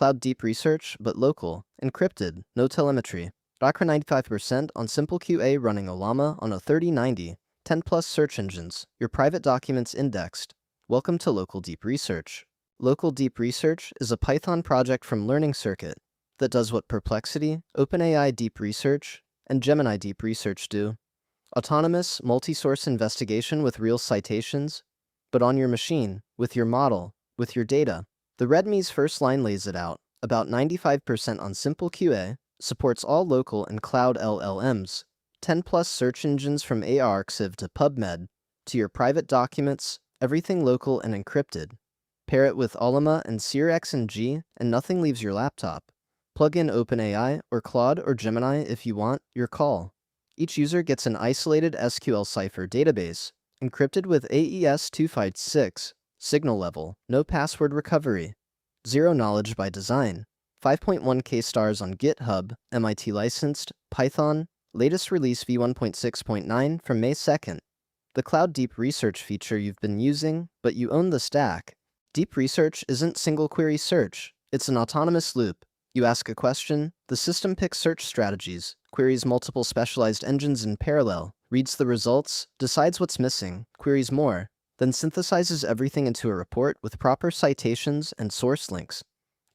Cloud Deep Research, but local, encrypted, no telemetry. Docker 95% on SimpleQA running Ollama on a 3090, 10+ search engines, your private documents indexed. Welcome to Local Deep Research. Local Deep Research is a Python project from LearningCircuit that does what Perplexity, OpenAI Deep Research, and Gemini Deep Research do. Autonomous, multi-source investigation with real citations, but on your machine, with your model, with your data. The README's first line lays it out, about 95% on SimpleQA, supports all local and cloud LLMs, 10+ search engines from arXiv to PubMed, to your private documents, everything local and encrypted. Pair it with Ollama and SearXNG, and nothing leaves your laptop. Plug in OpenAI or Claude or Gemini if you want, your call. Each user gets an isolated SQLCipher database, encrypted with AES-256 signal level, no password recovery. Zero knowledge by design. 5.1K stars on GitHub, MIT licensed, Python, latest release v1.6.9 from May 2nd. The Cloud Deep Research feature you've been using, but you own the stack. Deep Research isn't single query search, it's an autonomous loop. You ask a question, the system picks search strategies, queries multiple specialized engines in parallel, reads the results, decides what's missing, queries more, then synthesizes everything into a report with proper citations and source links.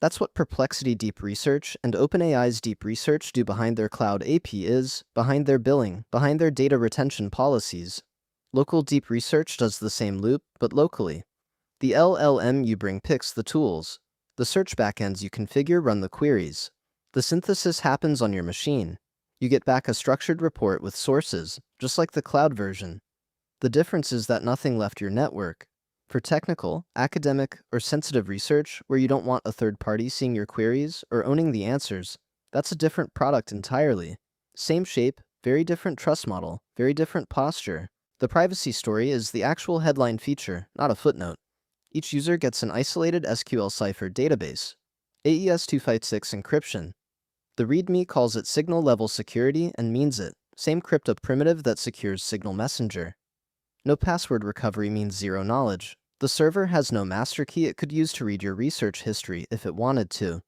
That's what Perplexity Deep Research and OpenAI's Deep Research do behind their cloud APIs, behind their billing, behind their data retention policies. Local Deep Research does the same loop, but locally. The LLM you bring picks the tools. The search backends you configure run the queries. The synthesis happens on your machine. You get back a structured report with sources, just like the cloud version. The difference is that nothing left your network. For technical, academic, or sensitive research where you don't want a third party seeing your queries or owning the answers, that's a different product entirely. Same shape, very different trust model, very different posture. The privacy story is the actual headline feature, not a footnote. Each user gets an isolated SQLCipher database. AES-256 encryption. The README calls it signal level security and means it. Same crypto primitive that secures Signal Messenger. No password recovery means zero knowledge. The server has no master key it could use to read your research history if it wanted to.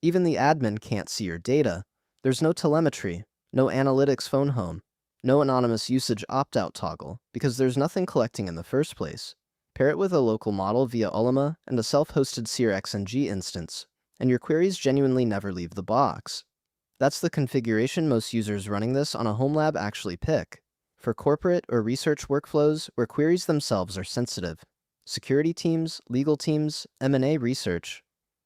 Even the admin can't see your data. There's no telemetry, no analytics phone home, no anonymous usage opt-out toggle, because there's nothing collecting in the first place. Pair it with a local model via Ollama and a self-hosted SearXNG instance, and your queries genuinely never leave the box. That's the configuration most users running this on a home lab actually pick. For corporate or research workflows where queries themselves are sensitive. Security teams, legal teams, M&A research.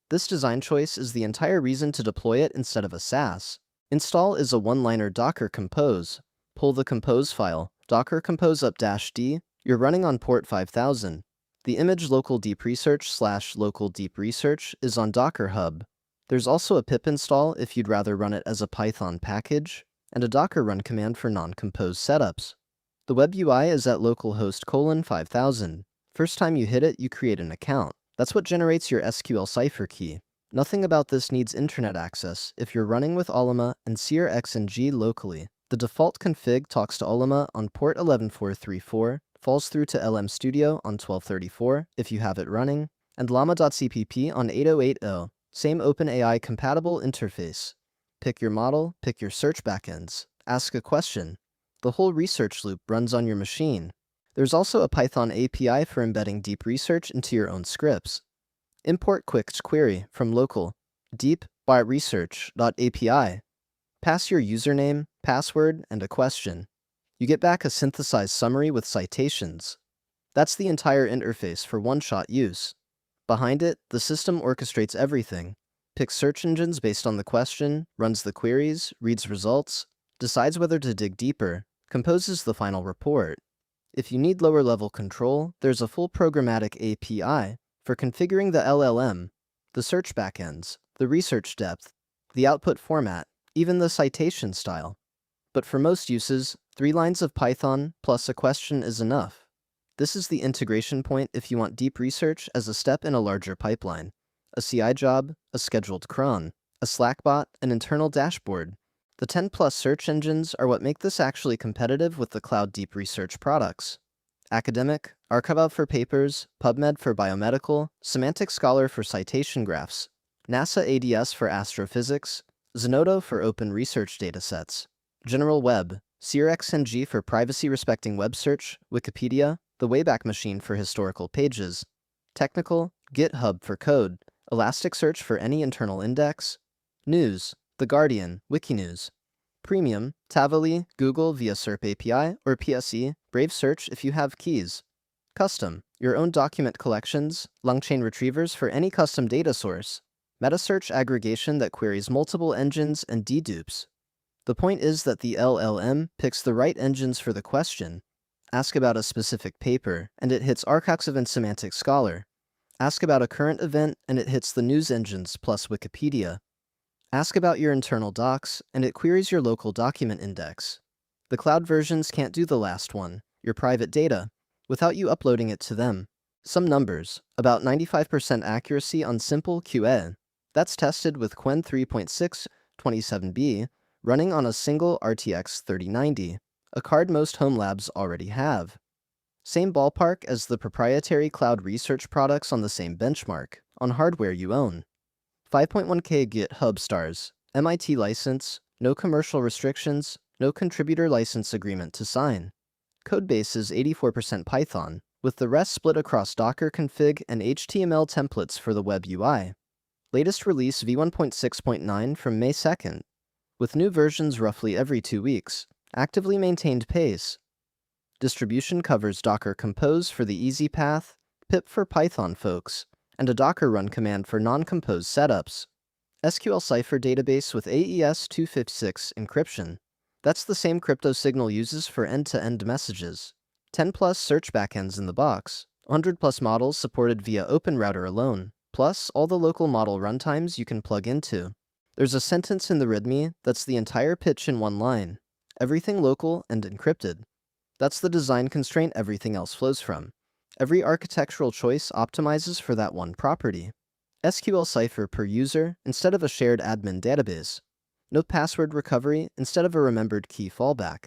This design choice is the entire reason to deploy it instead of a SaaS. Install is a one-liner Docker compose. Pull the compose file, docker compose up-d. You're running on port 5000. The image local deep research/local deep research is on Docker Hub. There's also a pip install if you'd rather run it as a Python package, and a Docker run command for non-compose setups. The web UI is at localhost: 5000. First time you hit it, you create an account. That's what generates your SQLCipher key. Nothing about this needs internet access if you're running with Ollama and SearXNG locally. The default config talks to Ollama on port 11434, falls through to LM Studio on 1234 if you have it running, and llama.cpp on 8080. Same OpenAI compatible interface. Pick your model, pick your search backends, ask a question. The whole research loop runs on your machine. There's also a Python API for embedding deep research into your own scripts. Import quick query from local deep.research.api. Pass your username, password, and a question. You get back a synthesized summary with citations. That's the entire interface for one-shot use. Behind it, the system orchestrates everything. Picks search engines based on the question, runs the queries, reads results, decides whether to dig deeper, composes the final report. If you need lower-level control, there's a full programmatic API for configuring the LLM, the search backends, the research depth, the output format, even the citation style. But for most uses, 3 lines of Python plus a question is enough. This is the integration point if you want deep research as a step in a larger pipeline. A CI job, a scheduled cron, a Slack bot, an internal dashboard. The 10+ search engines are what make this actually competitive with the Cloud Deep Research products. Academic, arXiv for papers, PubMed for biomedical, Semantic Scholar for citation graphs. NASA ADS for astrophysics, Zenodo for open research datasets, General Web, SearXNG for privacy-respecting web search, Wikipedia, the Wayback Machine for historical pages, Technical, GitHub for code, Elasticsearch for any internal index, News, The Guardian, Wikinews, Premium, Tavali, Google via SERP API or PSE, Brave Search if you have keys, Custom, your own document collections, long-chain retrievers for any custom data source, metasearch aggregation that queries multiple engines and dedupes. The point is that the LLM picks the right engines for the question. Ask about a specific paper, and it hits arXiv and Semantic Scholar. Ask about a current event, and it hits the news engines plus Wikipedia. Ask about your internal docs, and it queries your local document index. The cloud versions can't do the last one, your private data, without you uploading it to them. Some numbers, about 95% accuracy on SimpleQA. That's tested with Qwen 3.6 27B, running on a single RTX 3090, a card most home labs already have. Same ballpark as the proprietary cloud research products on the same benchmark, on hardware you own. 5.1K GitHub stars, MIT license, no commercial restrictions, no contributor license agreement to sign. Codebase is 84% Python, with the rest split across Docker config and HTML templates for the web UI. Latest release v1.6.9 from May 2nd, with new versions roughly every 2 weeks, actively maintained pace. Distribution covers Docker Compose for the easy path, pip for Python folks, and a Docker run command for non-compose setups. SQLCipher database with AES-256 encryption. That's the same crypto Signal uses for end-to-end messages. 10+ search backends in the box, 100+ models supported via OpenRouter alone, plus all the local model runtimes you can plug into. There's a sentence in the README that's the entire pitch in one line. Everything local and encrypted. That's the design constraint everything else flows from. Every architectural choice optimizes for that one property. SQLCipher per user instead of a shared admin database. No password recovery instead of a remembered key fallback.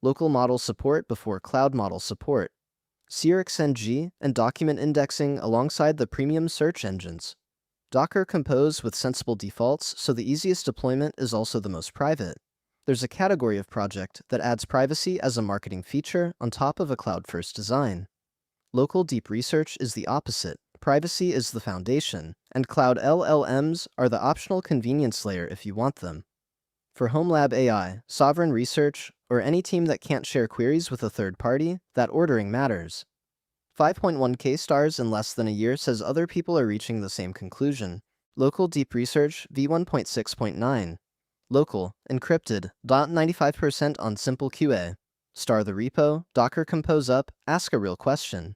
Local model support before cloud model support. SearXNG and document indexing alongside the premium search engines. Docker Compose with sensible defaults, so the easiest deployment is also the most private. There's a category of project that adds privacy as a marketing feature on top of a cloud-first design. Local deep research is the opposite. Privacy is the foundation, and cloud LLMs are the optional convenience layer if you want them. For home lab AI, sovereign research, or any team that can't share queries with a third party, that ordering matters. 5.1K stars in less than a year says other people are reaching the same conclusion. Local deep research v1.6.9. Local, encrypted, .95% on SimpleQA. Star the repo, Docker Compose up, ask a real question.